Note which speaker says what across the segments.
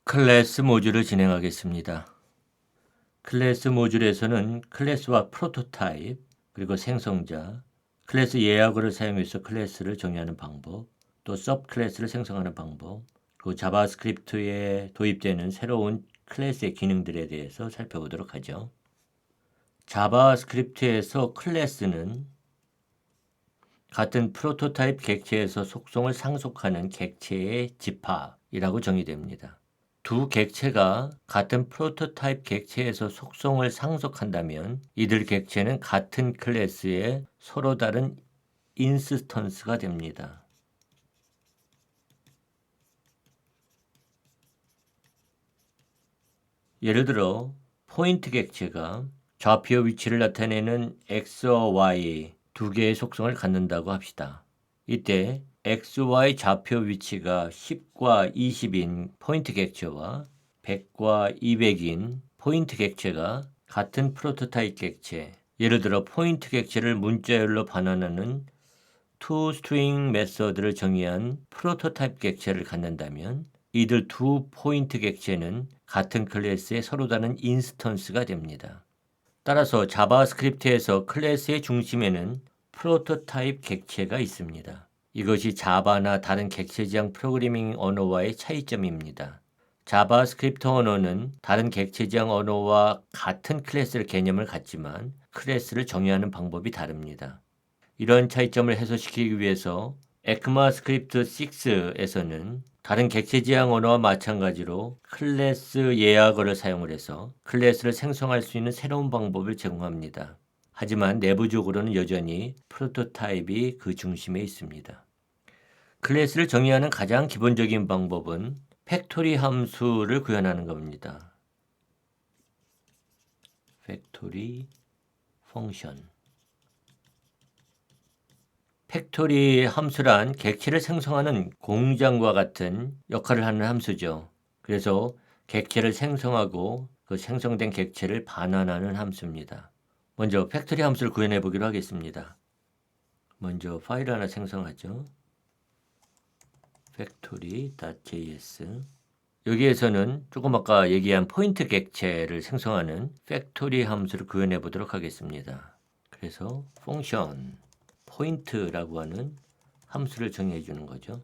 Speaker 1: 클래스 모듈을 진행하겠습니다. 클래스 모듈에서는 클래스와 프로토타입, 그리고 생성자, 클래스 예약어를 사용해서 클래스를 정의하는 방법, 또 서브 클래스를 생성하는 방법, 그리고 자바스크립트에 도입되는 새로운 클래스의 기능들에 대해서 살펴보도록 하죠. 자바스크립트에서 클래스는 같은 프로토타입 객체에서 속성을 상속하는 객체의 집합이라고 정의됩니다. 두 객체가 같은 프로토타입 객체에서 속성을 상속한다면 이들 객체는 같은 클래스의 서로 다른 인스턴스가 됩니다. 예를 들어 포인트 객체가 좌표 위치를 나타내는 X와 Y 두 개의 속성을 갖는다고 합시다. 이때 XY 좌표 위치가 10과 20인 포인트 객체와 100과 200인 포인트 객체가 같은 프로토타입 객체, 예를 들어 포인트 객체를 문자열로 반환하는 toString 메서드를 정의한 프로토타입 객체를 갖는다면 이들 두 포인트 객체는 같은 클래스의 서로 다른 인스턴스가 됩니다. 따라서 자바스크립트에서 클래스의 중심에는 프로토타입 객체가 있습니다. 이것이 자바나 다른 객체 지향 프로그래밍 언어와의 차이점입니다. 자바스크립트 언어는 다른 객체 지향 언어와 같은 클래스의 개념을 갖지만 클래스를 정의하는 방법이 다릅니다. 이런 차이점을 해소시키기 위해서 에크마스크립트 6에서는 다른 객체 지향 언어와 마찬가지로 클래스 예약어를 사용을 해서 클래스를 생성할 수 있는 새로운 방법을 제공합니다. 하지만 내부적으로는 여전히 프로토타입이 그 중심에 있습니다. 클래스를 정의하는 가장 기본적인 방법은 팩토리 함수를 구현하는 겁니다. 팩토리 펑션. 팩토리 함수란 객체를 생성하는 공장과 같은 역할을 하는 함수죠. 그래서 객체를 생성하고 그 생성된 객체를 반환하는 함수입니다. 먼저 팩토리 함수를 구현해 보기로 하겠습니다. 먼저 파일 하나 생성하죠. factory.js. 여기에서는 조금 아까 얘기한 포인트 객체를 생성하는 팩토리 함수를 구현해 보도록 하겠습니다. 그래서 펑션 포인트라고 하는 함수를 정의해 주는 거죠.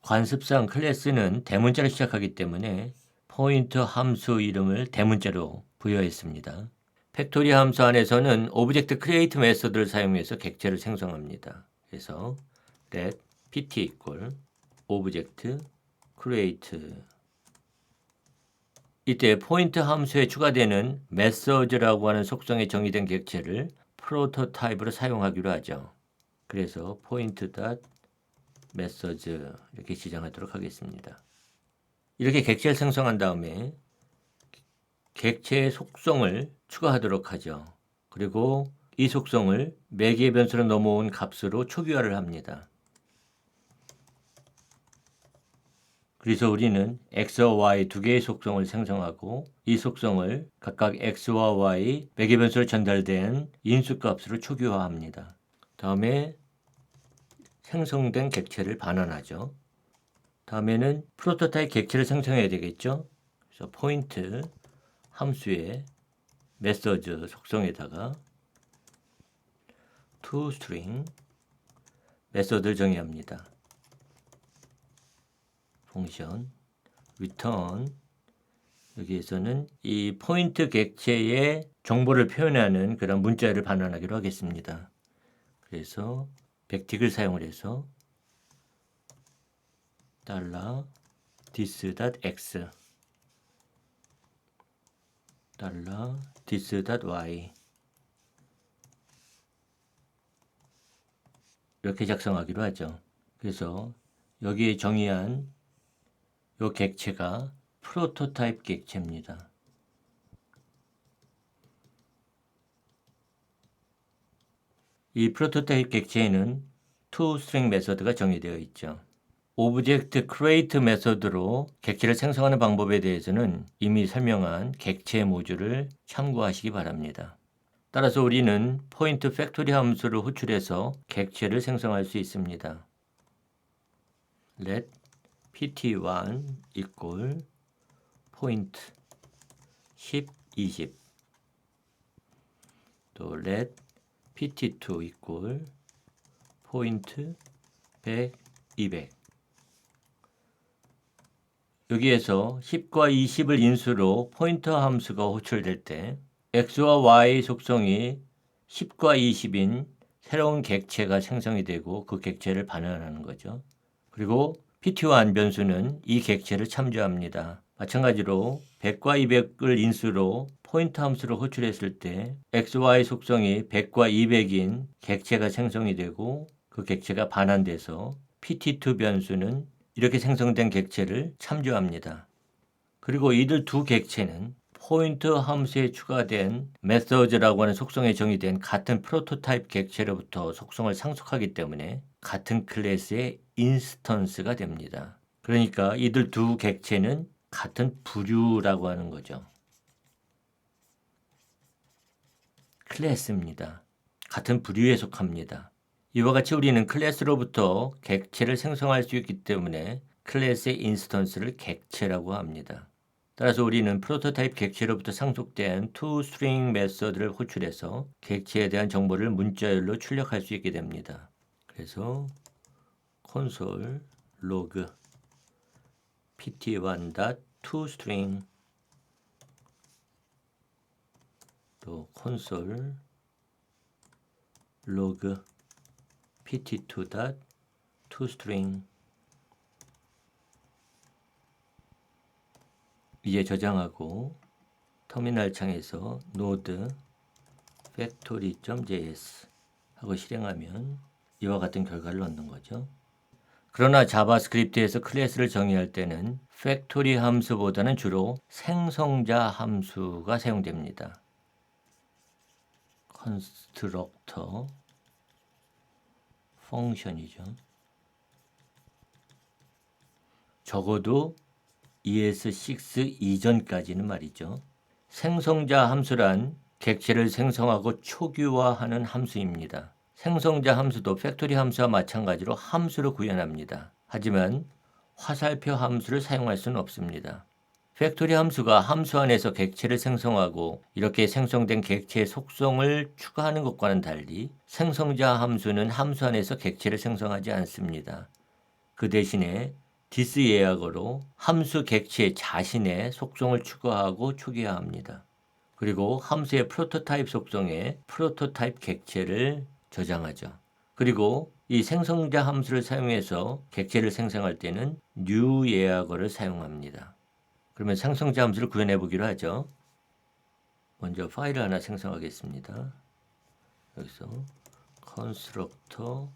Speaker 1: 관습상 클래스는 대문자로 시작하기 때문에 포인트 함수 이름을 대문자로 부여했습니다. 팩토리 함수 안에서는 오브젝트 크리에이트 메서드를 사용해서 객체를 생성합니다. 그래서 let pt equal 오브젝트 크리에이트. 이때 포인트 함수에 추가되는 메서드라고 하는 속성에 정의된 객체를 프로토타입으로 사용하기로 하죠. 그래서 point.message 이렇게 지정하도록 하겠습니다. 이렇게 객체를 생성한 다음에 객체의 속성을 추가하도록 하죠. 그리고 이 속성을 매개 변수로 넘어온 값으로 초기화를 합니다. 그래서 우리는 x와 y 두 개의 속성을 생성하고 이 속성을 각각 x와 y 매개 변수로 전달된 인수값으로 초기화합니다. 다음에 생성된 객체를 반환하죠. 다음에는 프로토타입 객체를 생성해야 되겠죠. 그래서 포인트 함수의 메서드 속성에다가 toString 메서드를 정의합니다. 펑션 return 여기에서는 이 포인트 객체의 정보를 표현하는 그런 문자를 반환하기로 하겠습니다. 그래서 백틱을 사용을 해서 $this.x $this.y 이렇게 작성하기로 하죠. 그래서 여기에 정의한 이 객체가 프로토타입 객체입니다. 이 프로토타입 객체에는 toString 메서드가 정의되어 있죠. 오브젝트 create 메서드로 객체를 생성하는 방법에 대해서는 이미 설명한 객체 모듈을 참고하시기 바랍니다. 따라서 우리는 포인트 팩토리 함수를 호출해서 객체를 생성할 수 있습니다. let pt1 이꼴 포인트 10, 20. 또 let pt2 이꼴 포인트 100, 200. 여기에서 10과 20을 인수로 포인터 함수가 호출될 때 x와 y 속성이 10과 20인 새로운 객체가 생성이 되고 그 객체를 반환하는 거죠. 그리고 pt1 변수는 이 객체를 참조합니다. 마찬가지로 100과 200을 인수로 포인터 함수로 호출했을 때 xy 속성이 100과 200인 객체가 생성이 되고 그 객체가 반환돼서 pt2 변수는 이렇게 생성된 객체를 참조합니다. 그리고 이들 두 객체는 포인트 함수에 추가된 methods라고 하는 속성에 정의된 같은 프로토타입 객체로부터 속성을 상속하기 때문에 같은 클래스의 인스턴스가 됩니다. 그러니까 이들 두 객체는 같은 부류라고 하는 거죠. 클래스입니다. 같은 부류에 속합니다. 이와 같이 우리는 클래스로부터 객체를 생성할 수 있기 때문에 클래스의 인스턴스를 객체라고 합니다. 따라서 우리는 프로토타입 객체로부터 상속된 toString 메서드를 호출해서 객체에 대한 정보를 문자열로 출력할 수 있게 됩니다. 그래서 console log pt1.toString 또 console log pt2.toString 이제 저장하고 터미널 창에서 node factory.js 하고 실행하면 이와 같은 결과를 얻는 거죠. 그러나 자바스크립트에서 클래스를 정의할 때는 factory 함수보다는 주로 생성자 함수가 사용됩니다. constructor 펑션이죠. 적어도 ES6 이전까지는 말이죠. 생성자 함수란 객체를 생성하고 초기화하는 함수입니다. 생성자 함수도 팩토리 함수와 마찬가지로 함수로 구현합니다. 하지만 화살표 함수를 사용할 수는 없습니다. 팩토리 함수가 함수 안에서 객체를 생성하고 이렇게 생성된 객체의 속성을 추가하는 것과는 달리 생성자 함수는 함수 안에서 객체를 생성하지 않습니다. 그 대신에 디스 예약어로 함수 객체 자신의 속성을 추가하고 초기화합니다. 그리고 함수의 프로토타입 속성에 프로토타입 객체를 저장하죠. 그리고 이 생성자 함수를 사용해서 객체를 생성할 때는 new 예약어를 사용합니다. 그러면 생성자 함수를 구현해 보기로 하죠. 먼저 파일을 하나 생성하겠습니다. 여기서 constructor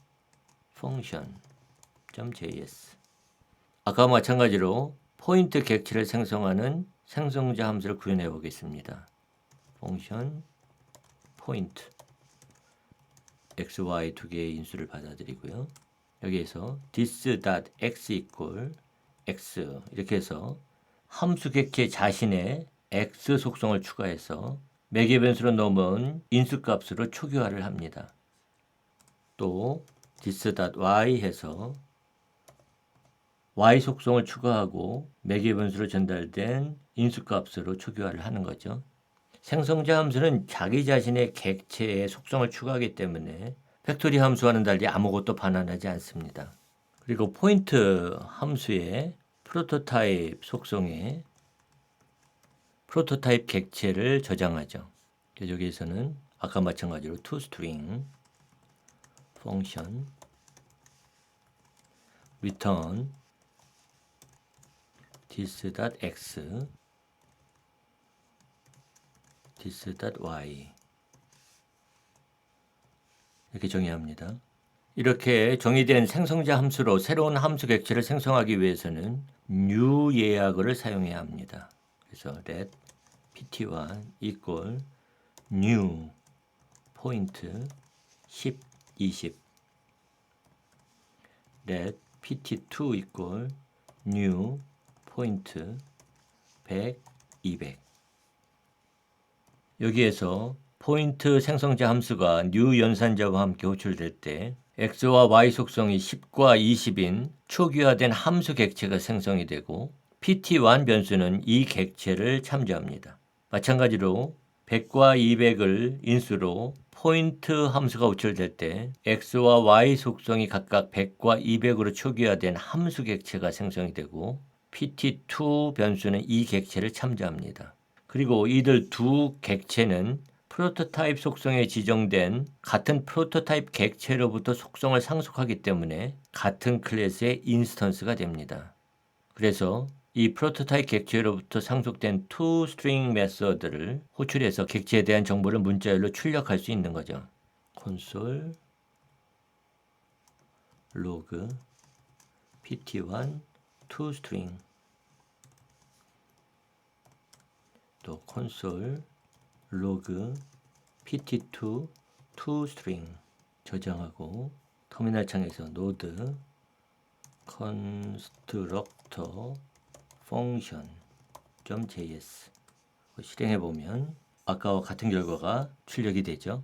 Speaker 1: function.js 아까와 마찬가지로 포인트 객체를 생성하는 생성자 함수를 구현해 보겠습니다. function point x, y 두 개의 인수를 받아들이고요. 여기에서 this.x equal x 이렇게 해서 함수 객체 자신의 x 속성을 추가해서 매개 변수로 넣은 인수값으로 초기화를 합니다. 또 this.y 해서 y 속성을 추가하고 매개 변수로 전달된 인수값으로 초기화를 하는 거죠. 생성자 함수는 자기 자신의 객체의 속성을 추가하기 때문에 팩토리 함수와는 달리 아무것도 반환하지 않습니다. 그리고 포인트 함수의 프로토타입 속성에 프로토타입 객체를 저장하죠. 여기에서는 아까 마찬가지로 toString function return this.x this.y 이렇게 정의합니다. 이렇게 정의된 생성자 함수로 새로운 함수 객체를 생성하기 위해서는 new 예약어를 사용해야 합니다. 그래서 let pt1 equal new 포인트 10, 20 let pt2 equal new 포인트 100, 200 여기에서 포인트 생성자 함수가 new 연산자와 함께 호출될 때 x와 y 속성이 10과 20인 초기화된 함수 객체가 생성이 되고 pt1 변수는 이 객체를 참조합니다. 마찬가지로 100과 200을 인수로 포인트 함수가 우출될 때 x와 y 속성이 각각 100과 200으로 초기화된 함수 객체가 생성이 되고 pt2 변수는 이 객체를 참조합니다. 그리고 이들 두 객체는 프로토타입 속성에 지정된 같은 프로토타입 객체로부터 속성을 상속하기 때문에 같은 클래스의 인스턴스가 됩니다. 그래서 이 프로토타입 객체로부터 상속된 toString 메서드를 호출해서 객체에 대한 정보를 문자열로 출력할 수 있는 거죠. 콘솔 로그 pt1 toString 또 콘솔 로그 pt2 toString 저장하고 터미널 창에서 node constructor function.js 실행해 보면 아까와 같은 결과가 출력이 되죠.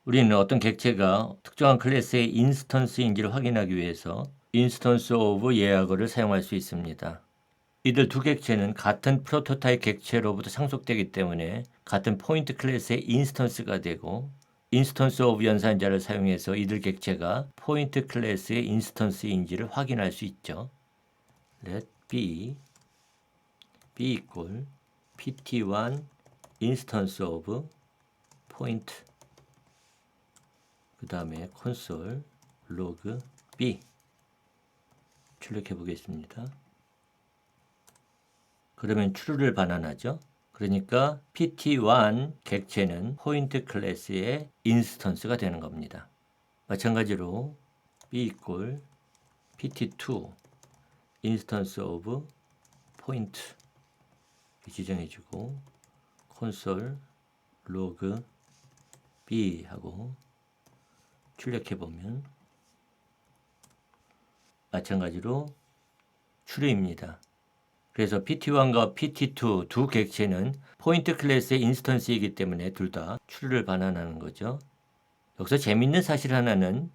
Speaker 1: 우리는 어떤 객체가 특정한 클래스의 인스턴스인지를 확인하기 위해서 instance of 예약어를 사용할 수 있습니다. 이들 두 객체는 같은 프로토타입 객체로부터 상속되기 때문에 같은 포인트 클래스의 인스턴스가 되고 인스턴스 오브 연산자를 사용해서 이들 객체가 포인트 클래스의 인스턴스인지를 확인할 수 있죠. let b equal pt1 instance of point 그 다음에 console log b 출력해 보겠습니다. 그러면 true를 반환하죠. 그러니까 pt1 객체는 포인트 클래스의 인스턴스가 되는 겁니다. 마찬가지로 b equal pt2 instance of point 지정해주고 console log b 하고 출력해보면 마찬가지로 true입니다. 그래서 pt1과 pt2 두 객체는 포인트 클래스의 인스턴스이기 때문에 둘 다 true를 반환하는 거죠. 여기서 재밌는 사실 하나는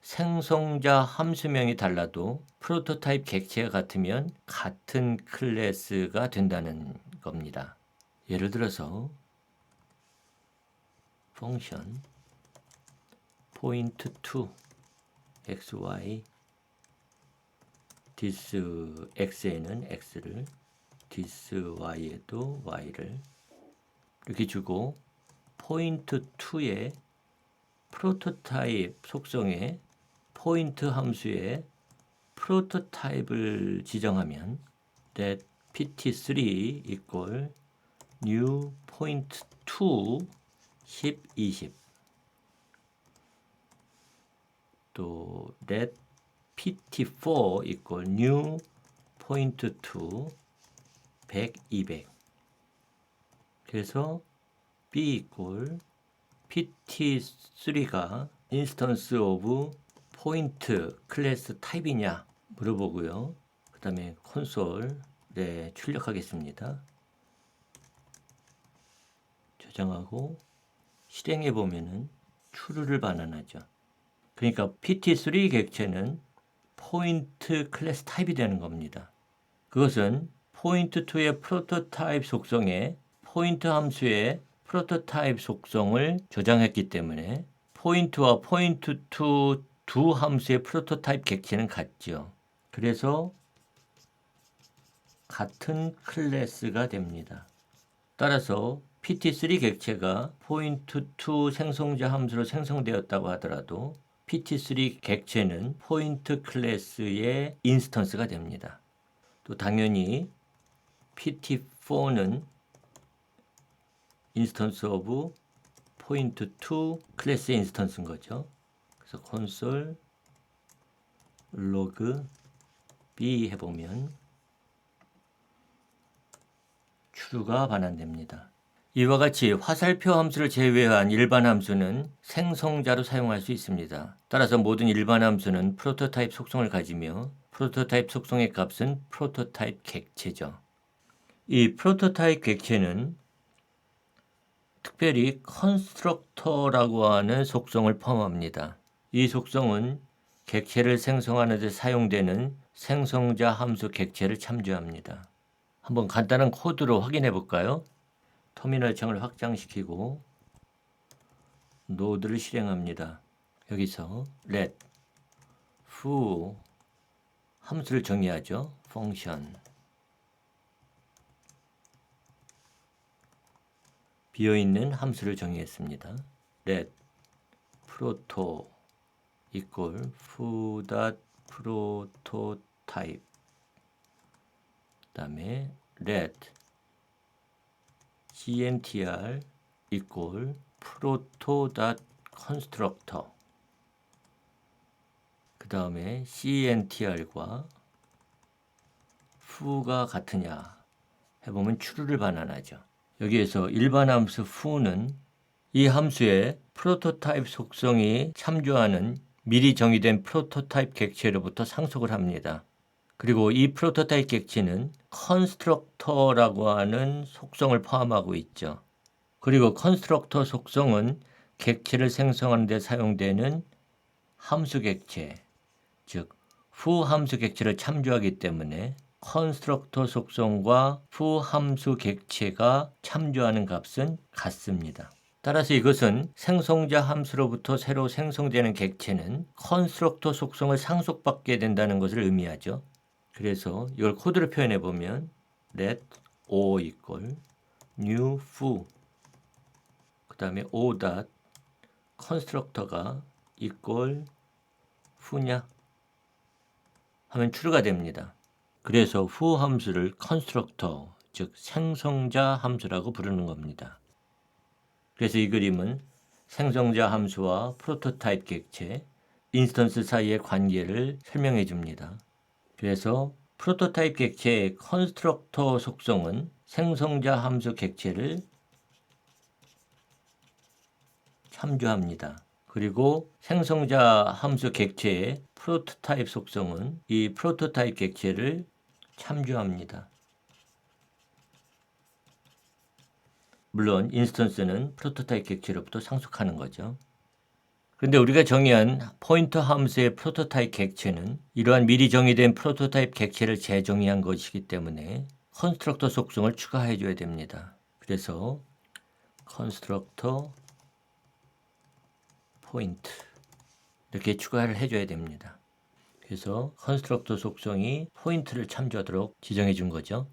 Speaker 1: 생성자 함수명이 달라도 프로토타입 객체가 같으면 같은 클래스가 된다는 겁니다. 예를 들어서 function point2 xy this x에는 x를 this y에도 y를 이렇게 주고 point2의 프로토타입 속성에 포인트 함수에 프로토타입을 지정하면 that pt3 equal new point2 10, 20 또 let pt4 equal new point2 100, 200 그래서 b equal pt3가 instance of 포인트 클래스 타입이냐 물어보고요. 그 다음에 콘솔에 출력하겠습니다. 저장하고 실행해 보면은 true를 반환하죠. 그러니까 pt3 객체는 포인트 클래스 타입이 되는 겁니다. 그것은 포인트2의 프로토타입 속성에 포인트 함수의 프로토타입 속성을 저장했기 때문에 포인트와 포인트2 두 함수의 프로토타입 객체는 같죠. 그래서 같은 클래스가 됩니다. 따라서 pt3 객체가 포인트2 생성자 함수로 생성되었다고 하더라도 pt3 객체는 포인트 클래스의 인스턴스가 됩니다. 또 당연히 pt4는 인스턴스 오브 포인트2 클래스의 인스턴스인 거죠. 그래서 console log b 해보면 true가 반환됩니다. 이와 같이 화살표 함수를 제외한 일반 함수는 생성자로 사용할 수 있습니다. 따라서 모든 일반 함수는 프로토타입 속성을 가지며 프로토타입 속성의 값은 프로토타입 객체죠. 이 프로토타입 객체는 특별히 컨스트럭터라고 하는 속성을 포함합니다. 이 속성은 객체를 생성하는 데 사용되는 생성자 함수 객체를 참조합니다. 한번 간단한 코드로 확인해 볼까요? 터미널 창을 확장시키고 노드를 실행합니다. 여기서 let foo 함수를 정의하죠. function 비어있는 함수를 정의했습니다. let proto equal foo.prototype 그 다음에 let cntr equal proto.constructor 그 다음에 cntr과 foo가 같으냐 해보면 true를 반환하죠. 여기에서 일반 함수 foo는 이 함수의 프로토타입 속성이 참조하는 미리 정의된 프로토타입 객체로부터 상속을 합니다. 그리고 이 프로토타입 객체는 컨스트럭터라고 하는 속성을 포함하고 있죠. 그리고 컨스트럭터 속성은 객체를 생성하는 데 사용되는 함수 객체, 즉 foo 함수 객체를 참조하기 때문에 컨스트럭터 속성과 foo 함수 객체가 참조하는 값은 같습니다. 따라서 이것은 생성자 함수로부터 새로 생성되는 객체는 컨스트럭터 속성을 상속받게 된다는 것을 의미하죠. 그래서 이걸 코드로 표현해 보면 let o equal new foo 그 다음에 o dot constructor가 equal foo냐 하면 true가 됩니다. 그래서 foo 함수를 constructor 즉 생성자 함수라고 부르는 겁니다. 그래서 이 그림은 생성자 함수와 프로토타입 객체, 인스턴스 사이의 관계를 설명해 줍니다. 그래서 프로토타입 객체의 컨스트럭터 속성은 생성자 함수 객체를 참조합니다. 그리고 생성자 함수 객체의 프로토타입 속성은 이 프로토타입 객체를 참조합니다. 물론 인스턴스는 프로토타입 객체로부터 상속하는 거죠. 그런데 우리가 정의한 포인터 함수의 프로토타입 객체는 이러한 미리 정의된 프로토타입 객체를 재정의한 것이기 때문에 컨스트럭터 속성을 추가해 줘야 됩니다. 그래서 컨스트럭터 포인트 이렇게 추가를 해줘야 됩니다. 그래서 컨스트럭터 속성이 포인트를 참조하도록 지정해 준 거죠.